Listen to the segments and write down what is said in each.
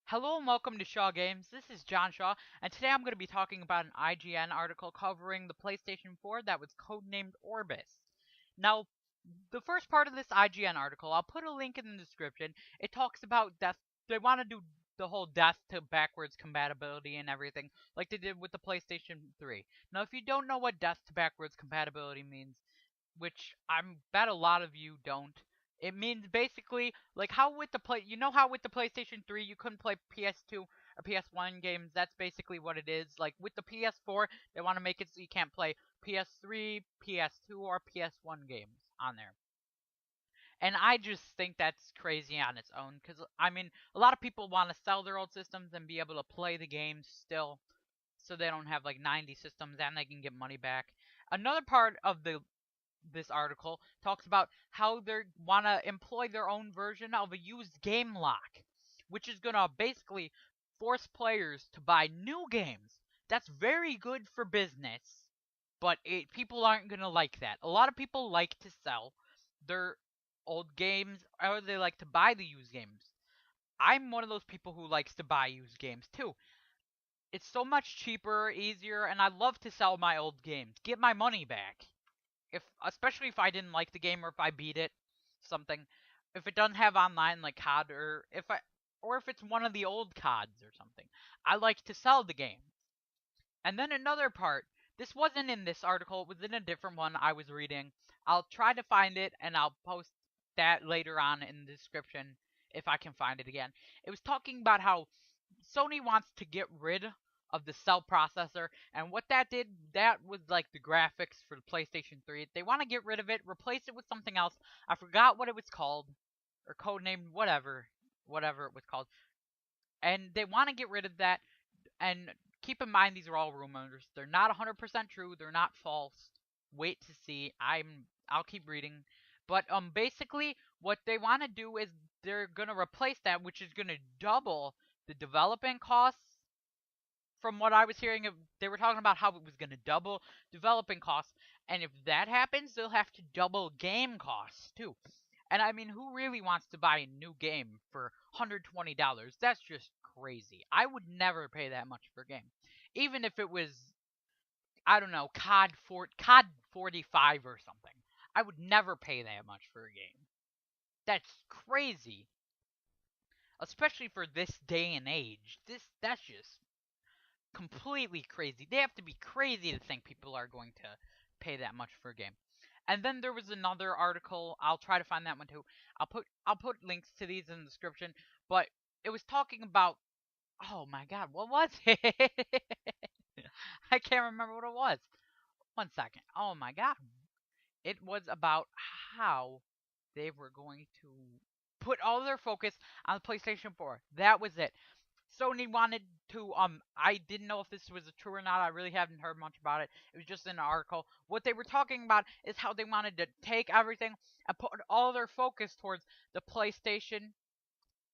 Hello and welcome to Shaw Games. This is John Shaw, and today I'm going to be talking about an IGN article covering the PlayStation 4 that was codenamed Orbis. Now, the first part of this IGN article, I'll put a link in the description. It talks about death. They want to do the whole death to backwards compatibility and everything, like they did with the PlayStation 3. Now, if you don't know what death to backwards compatibility means, which I bet a lot of you don't. It means basically like how with the how with the PlayStation 3 you couldn't play PS2 or PS1 games. That's basically what it is. Like with the PS4, they want to make it so you can't play PS3, PS2, or PS1 games on there. And I just think that's crazy on its own because I mean, a lot of people want to sell their old systems and be able to play the games still, so they don't have like 90 systems and they can get money back. Another part of the this article talks about how they want to employ their own version of a used game lock, which is going to basically force players to buy new games. That's very good for business, but people aren't going to like that. A lot of people like to sell their old games or they like to buy the used games. I'm one of those people who likes to buy used games too. It's so much cheaper, easier, and I love to sell my old games. Get my money back. If especially if I didn't like the game or if I beat it, something. If it doesn't have online like COD or if it's one of the old CODs or something, I like to sell the game. And then another part, this wasn't in this article, it was in a different one I was reading. I'll try to find it and I'll post that later on in the description if I can find it again. It was talking about how Sony wants to get rid of the cell processor, and what that did, that was like the graphics for the PlayStation 3. They want to get rid of it, replace it with something else. I forgot what it was called, or codenamed whatever it was called. And they want to get rid of that, and keep in mind these are all rumors. They're not 100% true, they're not false. Wait to see. I'll keep reading. But basically what they want to do is they're going to replace that, which is going to double the development costs. From what I was hearing, they were talking about how it was going to double developing costs, and if that happens, they'll have to double game costs too. And I mean, who really wants to buy a new game for $120? That's just crazy. I would never pay that much for a game, even if it was, I don't know, COD 45 or something. I would never pay that much for a game. That's crazy, especially for this day and age. That's just completely crazy. They have to be crazy to think people are going to pay that much for a game. And then there was another article. I'll try to find that one too. I'll put links to these in the description. But it was talking about, oh my god, what was it? I can't remember what it was. One second. Oh my god. It was about how they were going to put all their focus on the PlayStation 4. That was it. Sony wanted to I didn't know if this was true or not. I really haven't heard much about it. It was just in an article. What they were talking about is how they wanted to take everything and put all their focus towards the PlayStation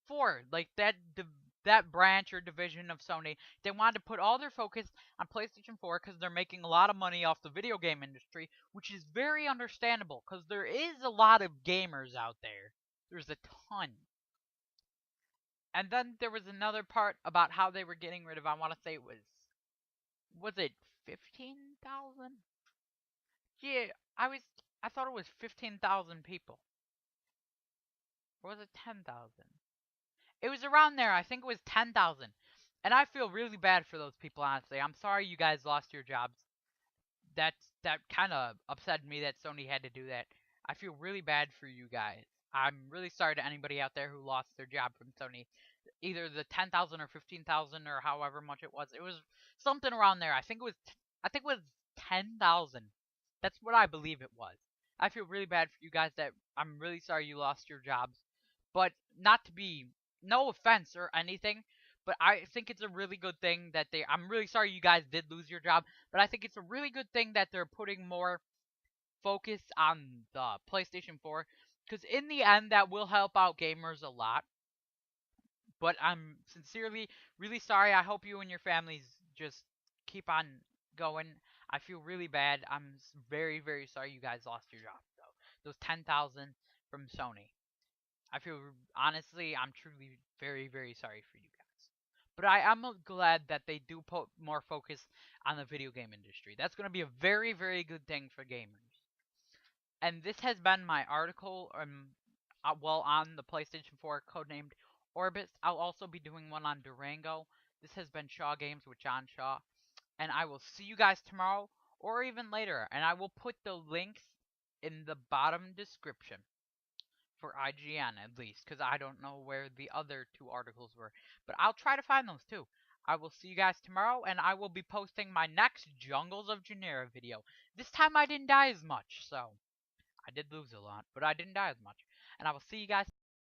4. Like that branch or division of Sony. They wanted to put all their focus on PlayStation 4 cuz they're making a lot of money off the video game industry, which is very understandable cuz there is a lot of gamers out there. There's a ton. And then there was another part about how they were getting rid of, I want to say it was it 15,000? Yeah, I thought it was 15,000 people. Or was it 10,000? It was around there. I think it was 10,000. And I feel really bad for those people, honestly. I'm sorry you guys lost your jobs. That kind of upset me that Sony had to do that. I feel really bad for you guys. I'm really sorry to anybody out there who lost their job from Sony. Either the 10,000 or 15,000 or however much it was. It was something around there. I think it was 10,000. That's what I believe it was. I feel really bad for you guys that I'm really sorry you lost your jobs. But not to be no offense or anything, but I think it's a really good thing that I'm really sorry you guys did lose your job, but I think it's a really good thing that they're putting more focus on the PlayStation 4 cuz in the end that will help out gamers a lot. But I'm sincerely really sorry. I hope you and your families just keep on going. I feel really bad. I'm very, very sorry you guys lost your jobs, though. Those 10,000 from Sony. I feel, honestly, I'm truly very, very sorry for you guys. But I am glad that they do put more focus on the video game industry. That's going to be a very, very good thing for gamers. And this has been my article on the PlayStation 4 codenamed Orbis. I'll also be doing one on Durango. This has been Shaw Games with John Shaw. And I will see you guys tomorrow or even later. And I will put the links in the bottom description for IGN at least, because I don't know where the other two articles were. But I'll try to find those too. I will see you guys tomorrow, and I will be posting my next Jungles of Genera video. This time I didn't die as much, so I did lose a lot, but I didn't die as much. And I will see you guys